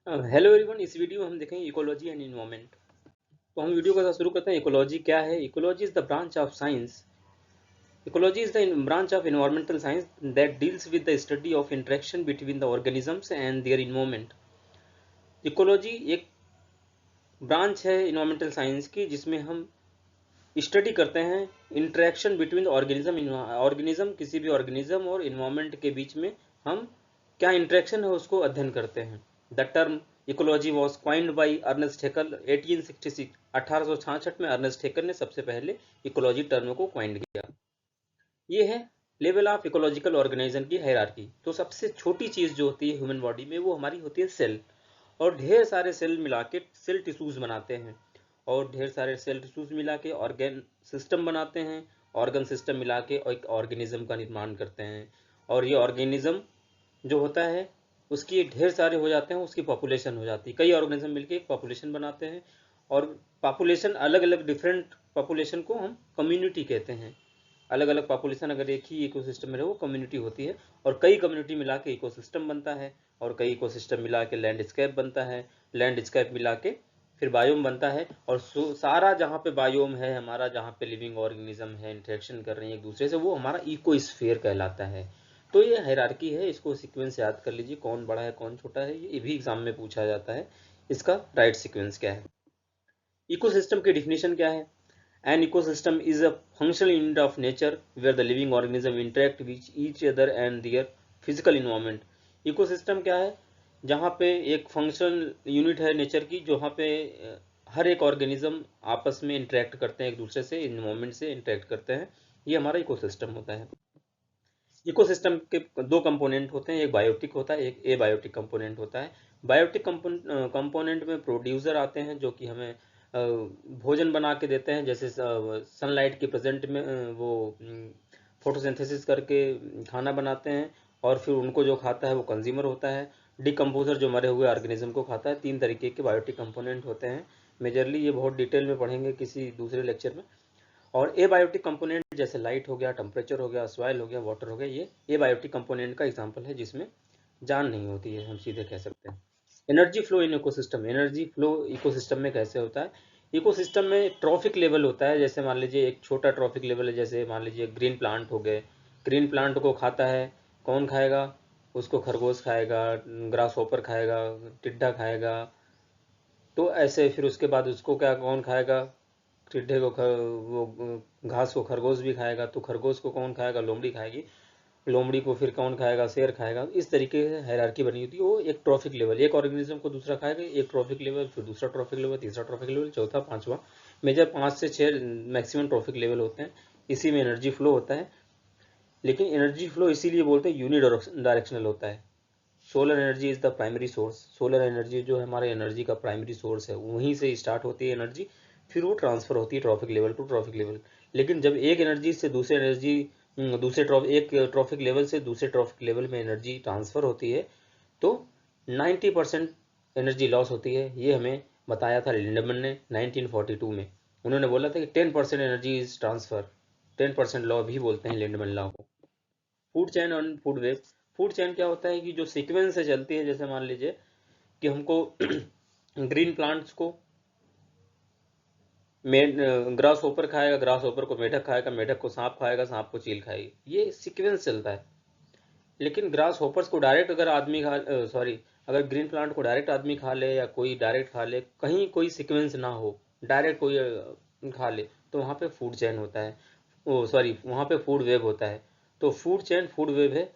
Hello everyone. इस video में हम देखेंगे इकोलॉजी एंड इन्वायरमेंट। तो हम वीडियो के साथ शुरू करते हैं। इकोलॉजी क्या है? Ecology is the branch of science ecology is the branch of environmental science that deals with the study of interaction between the organisms and their environment. Ecology एक ब्रांच है इन्वायरमेंटल साइंस की जिसमें हम study करते हैं interaction between the organism किसी भी organism और इन्वायरमेंट के बीच में हम क्या इंटरेक्शन है उसको अध्ययन करते हैं। The term ecology was coined by Ernest Haeckel 1866। 1866 में अर्नेस्ट हेकल ने सबसे पहले इकोलॉजी टर्म को क्वाइंड किया। ये है लेवल ऑफ इकोलॉजिकल ऑर्गेनाइजेशन की हायरार्की। तो सबसे छोटी चीज जो होती है ह्यूमन बॉडी में वो हमारी होती है सेल, और ढेर सारे सेल मिला के सेल टिश्यूज बनाते हैं, और ढेर सारे सेल टिश्यूज मिला के ऑर्गन सिस्टम बनाते हैं, ऑर्गन सिस्टम मिला के एक ऑर्गेनिज्म का निर्माण करते हैं। और ये ऑर्गेनिज्म जो होता है उसकी ढेर सारे हो जाते हैं, उसकी पॉपुलेशन हो जाती है। कई ऑर्गेनिज्म मिलके एक पॉपुलेशन बनाते हैं, और पॉपुलेशन अलग अलग डिफरेंट पॉपुलेशन को हम कम्युनिटी कहते हैं। अलग अलग पॉपुलेशन अगर एक ही इकोसिस्टम में रहे वो कम्युनिटी होती है, और कई कम्युनिटी मिला के इकोसिस्टम बनता है, और कई इकोसिस्टम मिला के लैंडस्केप बनता है, लैंडस्केप मिला के फिर बायोम बनता है। और सारा जहाँ पे बायोम है हमारा, जहाँ पे लिविंग ऑर्गेनिज्म है इंटरेक्शन कर रहे हैं एक दूसरे से, वो हमारा इकोस्फीयर कहलाता है। तो ये हायरार्की है, इसको सीक्वेंस याद कर लीजिए, कौन बड़ा है कौन छोटा है, ये भी एग्जाम में पूछा जाता है। इसका राइट सीक्वेंस क्या है? इकोसिस्टम की डिफिनेशन क्या है? An ecosystem is a functional unit of nature where the living organism interact with each other and their physical environment. Ecosystem क्या है? जहाँ पे एक फंक्शनल यूनिट है नेचर की, जहाँ पे हर एक ऑर्गेनिज्म आपस में इंटरेक्ट करते हैं, एक दूसरे से इन्वायरमेंट से इंटरेक्ट करते हैं, ये हमारा इकोसिस्टम होता है। इकोसिस्टम के दो कंपोनेंट होते हैं, एक बायोटिक होता है, एक एबायोटिक कंपोनेंट होता है। बायोटिक कंपोनेंट में प्रोड्यूसर आते हैं जो कि हमें भोजन बना के देते हैं, जैसे सनलाइट के प्रेजेंट में वो फोटोसिंथेसिस करके खाना बनाते हैं, और फिर उनको जो खाता है वो कंज्यूमर होता है। डिकम्पोजर जो मरे हुए ऑर्गेनिज्म को खाता है। तीन तरीके के बायोटिक कंपोनेंट होते हैं मेजरली, ये बहुत डिटेल में पढ़ेंगे किसी दूसरे लेक्चर में। और एबायोटिक कंपोनेंट जैसे लाइट हो गया, टेम्परेचर हो गया, सॉइल हो गया, वाटर हो गया, ये एबायोटिक कंपोनेंट का एग्जांपल है जिसमें जान नहीं होती है, हम सीधे कह सकते हैं। Energy flow in ecosystem. Energy flow ecosystem में कैसे होता है? इकोसिस्टम में ट्रॉफिक लेवल होता है। जैसे मान लीजिए एक छोटा ट्रॉफिक लेवल है, जैसे मान लीजिए ग्रीन प्लांट हो गए। ग्रीन प्लांट को खाता है कौन? खाएगा उसको खरगोश खाएगा, ग्रास हॉपर खाएगा, टिड्डा खाएगा। तो ऐसे फिर उसके बाद उसको क्या कौन खाएगा? टिड्डे को वो घास को खरगोश भी खाएगा, तो खरगोश को कौन खाएगा? लोमड़ी खाएगी। लोमड़ी को फिर कौन खाएगा? शेर खाएगा। इस तरीके से हायरार्की बनी होती है। वो एक ट्रॉफिक लेवल, एक ऑर्गेनिज्म को दूसरा खाएगा, एक ट्रॉफिक लेवल, फिर दूसरा ट्रॉफिक लेवल, तीसरा ट्रॉफिक लेवल, चौथा, पांचवा। मेजर 5 से 6 मैक्सिमम ट्रॉफिक लेवल होते हैं। इसी में एनर्जी फ्लो होता है। लेकिन एनर्जी फ्लो इसीलिए बोलते हैं यूनि डायरेक्शनल होता है। Solar energy is the primary source. Solar energy जो है हमारे एनर्जी का प्राइमरी सोर्स है, वहीं से स्टार्ट होती है एनर्जी, फिर वो ट्रांसफर होती है trophic level to trophic level. लेकिन जब एक एनर्जी से दूसरे एनर्जी एक ट्रॉफिक लेवल से दूसरे ट्रॉफिक लेवल में एनर्जी ट्रांसफर होती है, तो 90% एनर्जी लॉस होती है। ये हमें बताया था लिंडमैन ने 1942 में। उन्होंने बोला था कि 10% एनर्जी इज ट्रांसफर। 10% लॉ भी बोलते हैं लिंडमैन लॉ को। फूड चैन और फूड वेब। फूड चैन क्या होता है कि जो सीक्वेंस से चलती है, जैसे मान लीजिए कि हमको ग्रीन प्लांट्स को ग्रास होपर खाएगा, ग्रास होपर को मेढक खाएगा, मेढक को सांप खाएगा, सांप को चील खाएगी, ये सीक्वेंस चलता है। लेकिन ग्रास होपर्स को डायरेक्ट अगर आदमी खा सॉरी अगर ग्रीन प्लांट को डायरेक्ट आदमी खा ले या कोई डायरेक्ट खा ले, कहीं कोई सीक्वेंस ना हो, डायरेक्ट कोई खा ले, तो वहाँ पे फूड चैन होता है। ओ सॉरी, वहाँ पे फूड वेब होता है। तो फूड चैन फूड वेब है।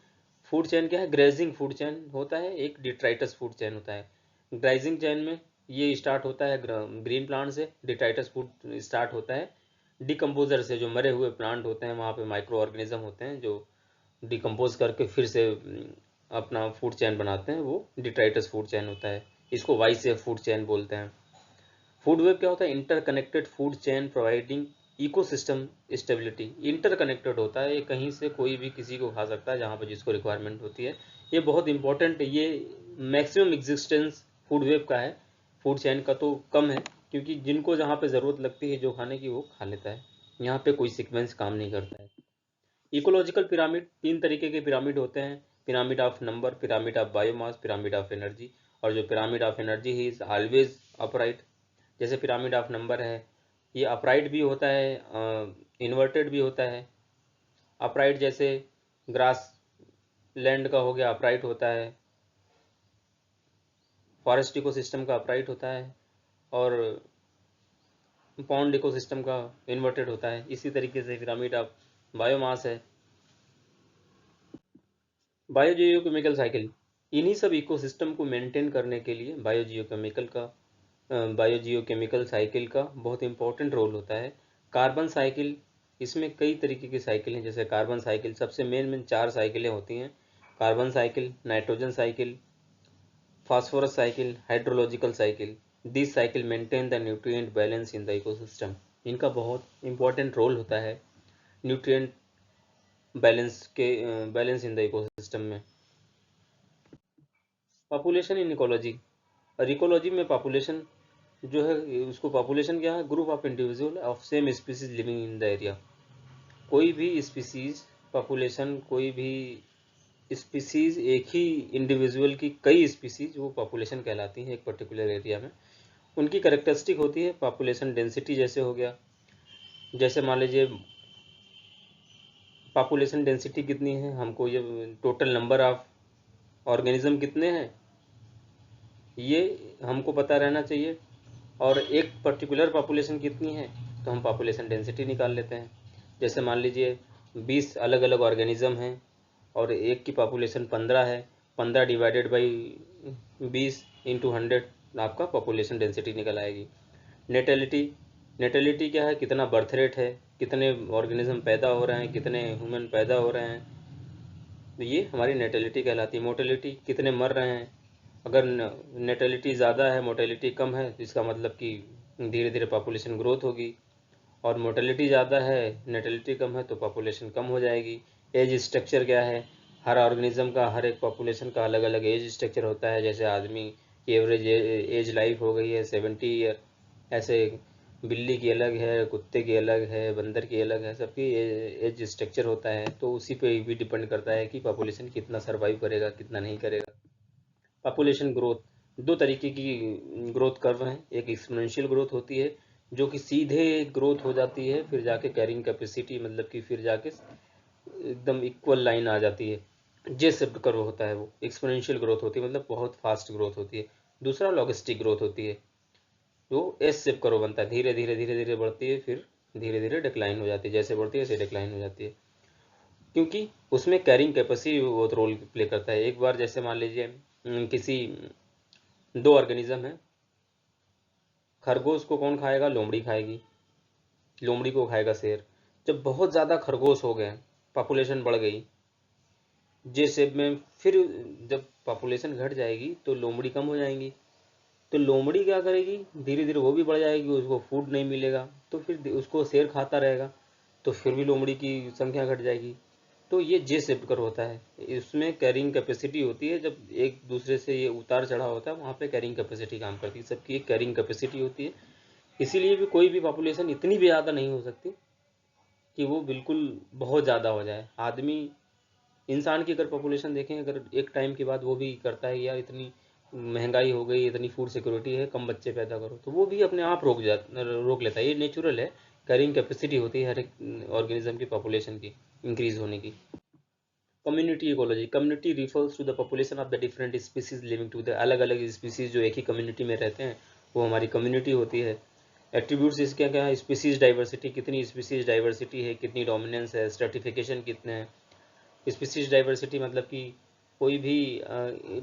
फूड चैन क्या है? ग्रेजिंग फूड चैन होता है, एक डिट्राइटस फूड चैन होता है। ग्राइजिंग चैन में ये स्टार्ट होता है ग्रीन प्लांट से, डिट्राइटस फूड स्टार्ट होता है डिकम्पोजर से। जो मरे हुए प्लांट होते हैं वहाँ पे माइक्रो ऑर्गेनिज्म होते हैं जो डिकम्पोज करके फिर से अपना फूड चैन बनाते हैं, वो डिट्राइटस फूड चैन होता है। इसको वाई से फूड चैन बोलते हैं। फूड वेब क्या होता है? Interconnected food chain providing ecosystem stability. Interconnected होता है, ये कहीं से कोई भी किसी को खा सकता है जहाँ पर जिसको रिक्वायरमेंट होती है। ये बहुत इंपॉर्टेंट है। ये मैक्सिमम एग्जिस्टेंस फूड वेब का है, फूड चैन का तो कम है, क्योंकि जिनको जहाँ पे ज़रूरत लगती है जो खाने की वो खा लेता है। यहाँ पे कोई सीक्वेंस काम नहीं करता है। Ecological pyramid. तीन तरीके के पिरामिड होते हैं: pyramid of number, pyramid of biomass, pyramid of energy. और जो pyramid of energy he is always upright. जैसे पिरामिड ऑफ नंबर है, ये अपराइट भी होता है, इन्वर्टेड भी होता है। अपराइट जैसे ग्रास लैंड का हो गया, अपराइट होता है, फॉरेस्ट इकोसिस्टम का अपराइट होता है, और पॉन्ड इकोसिस्टम का इन्वर्टेड होता है। इसी तरीके से पिरामिड ऑफ बायोमास है, बायोजियोकेमिकल साइकिल। इन्हीं सब इकोसिस्टम को मेंटेन करने के लिए बायोजियोकेमिकल साइकिल का बहुत इंपॉर्टेंट रोल होता है। कार्बन साइकिल, इसमें कई तरीके की साइकिल हैं। जैसे कार्बन साइकिल सबसे मेन 4 साइकिलें होती हैं। Carbon cycle, nitrogen cycle, phosphorus cycle, hydrological cycle. This cycle maintain the nutrient balance in the ecosystem. इनका बहुत इंपॉर्टेंट रोल होता है nutrient balance in the ecosystem में। पॉपुलेशन इन इकोलॉजी, और इकोलॉजी में पॉपुलेशन जो है, उसको पॉपुलेशन क्या है? Group of individual of same species living in the area. कोई भी स्पीसीज पॉपुलेशन, कोई भी स्पीसीज, एक ही इंडिविजुअल की कई स्पीसीज, वो पॉपुलेशन कहलाती हैं एक पर्टिकुलर एरिया में। उनकी कैरेक्टरिस्टिक होती है पॉपुलेशन डेंसिटी। जैसे हो गया, जैसे मान लीजिए पॉपुलेशन डेंसिटी कितनी है, हमको ये टोटल नंबर ऑफ ऑर्गेनिज्म कितने हैं ये हमको पता रहना चाहिए, और एक पर्टिकुलर पॉपुलेशन कितनी है तो हम पॉपुलेशन डेंसिटी निकाल लेते हैं। जैसे मान लीजिए 20 अलग अलग ऑर्गेनिज्म हैं और एक की पॉपुलेशन 15 है, 15 डिवाइडेड बाई 20 इंटू 100 आपका पॉपुलेशन डेंसिटी निकल आएगी। नेटेलिटी, नेटेलिटी क्या है? कितना बर्थ रेट है, कितने ऑर्गेनिज्म पैदा हो रहे हैं, कितने ह्यूमन पैदा हो रहे हैं, तो ये हमारी नेटेलिटी कहलाती है। मोटेलिटी, कितने मर रहे हैं। अगर नेटेलिटी ज़्यादा है, मोटेलिटी कम है, तो इसका मतलब कि धीरे धीरे पॉपुलेशन ग्रोथ होगी। और मोटेलिटी ज़्यादा है, नेटेलिटी कम है, तो पॉपुलेशन कम हो जाएगी। एज स्ट्रक्चर क्या है? हर ऑर्गेनिज्म का, हर एक पॉपुलेशन का अलग अलग एज स्ट्रक्चर होता है। जैसे आदमी की एवरेज एज लाइफ हो गई है 70 ईयर, ऐसे बिल्ली की अलग है, कुत्ते की अलग है, बंदर की अलग है, सबकी एज स्ट्रक्चर होता है। तो उसी पे भी डिपेंड करता है कि पॉपुलेशन कितना सर्वाइव करेगा, कितना नहीं करेगा। पॉपुलेशन ग्रोथ, दो तरीके की ग्रोथ कर्व हैं। एक एक्सपोनेंशियल ग्रोथ होती है जो कि सीधे ग्रोथ हो जाती है, फिर जाके कैरिंग कैपेसिटी, मतलब कि फिर जाके एकदम इक्वल लाइन आ जाती है। जे शेप्ड कर्व होता है, वो एक्सपोनेंशियल ग्रोथ होती है, मतलब बहुत फास्ट ग्रोथ होती है। दूसरा लॉगिस्टिक ग्रोथ होती है, जो एस शेप कर्व बनता है, धीरे धीरे धीरे धीरे बढ़ती है, फिर धीरे धीरे डिक्लाइन हो जाती है। जैसे बढ़ती है ऐसे डिक्लाइन हो जाती है, क्योंकि उसमें कैरिंग कैपेसिटी बहुत रोल प्ले करता है। एक बार जैसे मान लीजिए किसी 2 ऑर्गेनिज्म है, खरगोश को कौन खाएगा? लोमड़ी खाएगी, लोमड़ी को खाएगा शेर। जब बहुत ज़्यादा खरगोश हो गए, पॉपुलेशन बढ़ गई जे शेप में, फिर जब पॉपुलेशन घट जाएगी तो लोमड़ी कम हो जाएंगी। तो लोमड़ी क्या करेगी? धीरे धीरे वो भी बढ़ जाएगी, उसको फूड नहीं मिलेगा, तो फिर उसको शेर खाता रहेगा, तो फिर भी लोमड़ी की संख्या घट जाएगी। तो ये जे शेप कर होता है, इसमें कैरिंग कैपेसिटी होती है। जब एक दूसरे से ये उतार चढ़ाव होता है, वहाँ पे कैरिंग कैपेसिटी काम करती है, सबकी एक कैरिंग कैपेसिटी होती है। इसीलिए भी कोई भी पॉपुलेशन इतनी भी ज़्यादा नहीं हो सकती कि वो बिल्कुल बहुत ज़्यादा हो जाए। आदमी, इंसान की अगर पॉपुलेशन देखें, अगर एक टाइम के बाद वो भी करता है यार इतनी महंगाई हो गई, इतनी फूड सिक्योरिटी है, कम बच्चे पैदा करो, तो वो भी अपने आप रोक लेता है। ये नेचुरल है, कैरिंग कैपेसिटी होती है हर एक ऑर्गेनिज्म की पॉपुलेशन की इंक्रीज होने की। Community ecology, community refers to the population of the different species living to the, अलग अलग स्पीसीज जो एक ही कम्युनिटी में रहते हैं वो हमारी कम्युनिटी होती है। एट्रीब्यूट्स इसके क्या है? स्पीसीज डाइवर्सिटी, कितनी स्पीसीज डाइवर्सिटी है, कितनी डोमिनेंस है, स्ट्रेटिफिकेशन कितने हैं। स्पीसीज डाइवर्सिटी मतलब कि कोई भी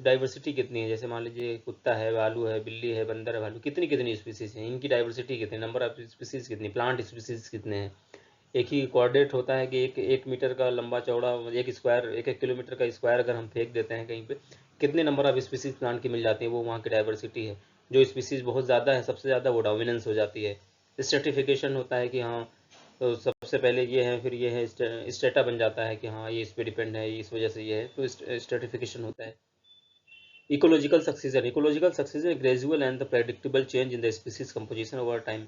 डाइवर्सिटी कितनी है। जैसे मान लीजिए कुत्ता है, भालू है, बिल्ली है, बंदर है, भालू, कितनी कितनी स्पीसीज हैं, इनकी डाइवर्सिटी कितनी, नंबर ऑफ स्पीसीज कितनी, प्लांट स्पीसीज कितने हैं। एक ही कोऑर्डिनेट होता है कि एक मीटर का लंबा चौड़ा, एक स्क्वायर, एक किलोमीटर का स्क्वायर अगर हम फेंक देते हैं कहीं पे, कितने नंबर ऑफ स्पीसीज प्लांट की मिल जाती है, वो वहाँ की डाइवर्सिटी है। जो स्पीसीज बहुत ज़्यादा है, सबसे ज़्यादा, वो डोमिनेंस हो जाती है। स्ट्रेटिफिकेशन होता है कि हाँ, तो सबसे पहले ये है, फिर ये है, स्टेटा बन जाता है कि हाँ ये इस पे डिपेंड है, इस वजह से ये है, तो स्ट्रेटिफिकेशन होता है। Ecological succession, ecological succession gradual and the predictable change in the species composition over time.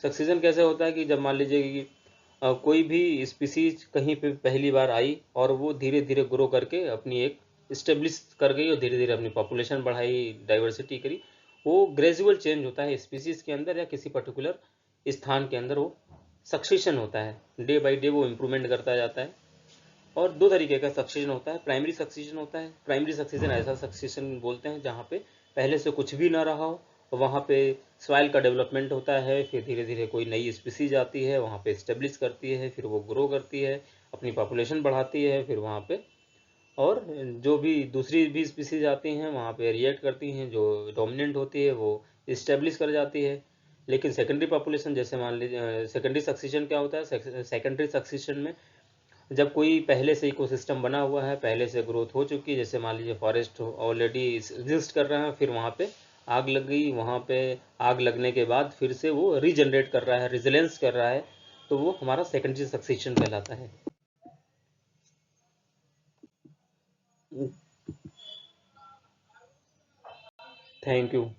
Succession कैसे होता है कि जब मान लीजिए कि कोई भी स्पीसीज कहीं पे पहली बार आई और वो धीरे धीरे ग्रो करके अपनी एक इस्टेब्लिश कर गई और धीरे धीरे अपनी पॉपुलेशन बढ़ाई, डाइवर्सिटी करी, वो ग्रेजुअल चेंज होता है स्पीसीज के अंदर या किसी पर्टिकुलर स्थान के अंदर, वो सक्सेशन होता है, डे बाई डे वो इम्प्रूवमेंट करता जाता है। और दो तरीके का सक्सेशन होता है, प्राइमरी सक्सेशन होता है। प्राइमरी सक्सेशन ऐसा सक्सेशन बोलते हैं जहाँ पे पहले से कुछ भी ना रहा हो, वहाँ पे सॉइल का डेवलपमेंट होता है, फिर धीरे धीरे कोई नई स्पीसीज आती है, वहाँ पे इस्टेब्लिश करती है, फिर वो ग्रो करती है, अपनी पॉपुलेशन बढ़ाती है, फिर वहाँ पे और जो भी दूसरी भी स्पीसीज आती हैं वहाँ पे रिएक्ट करती हैं, जो डोमिनेंट होती है वो इस्टेब्लिश कर जाती है। लेकिन सेकेंडरी पॉपुलेशन, जैसे मान लीजिए सेकेंडरी सक्सेशन क्या होता है, सेकेंडरी सक्सेशन में जब कोई पहले से इकोसिस्टम बना हुआ है, पहले से ग्रोथ हो चुकी है, जैसे मान लीजिए फॉरेस्ट ऑलरेडी एग्जिस्ट कर रहा है, फिर वहाँ पे आग लग गई, वहाँ पे आग लगने के बाद फिर से वो रीजनरेट कर रहा है, रिजिलेंस कर रहा है, तो वो हमारा सेकेंडरी सक्सेशन कहलाता है। Thank you.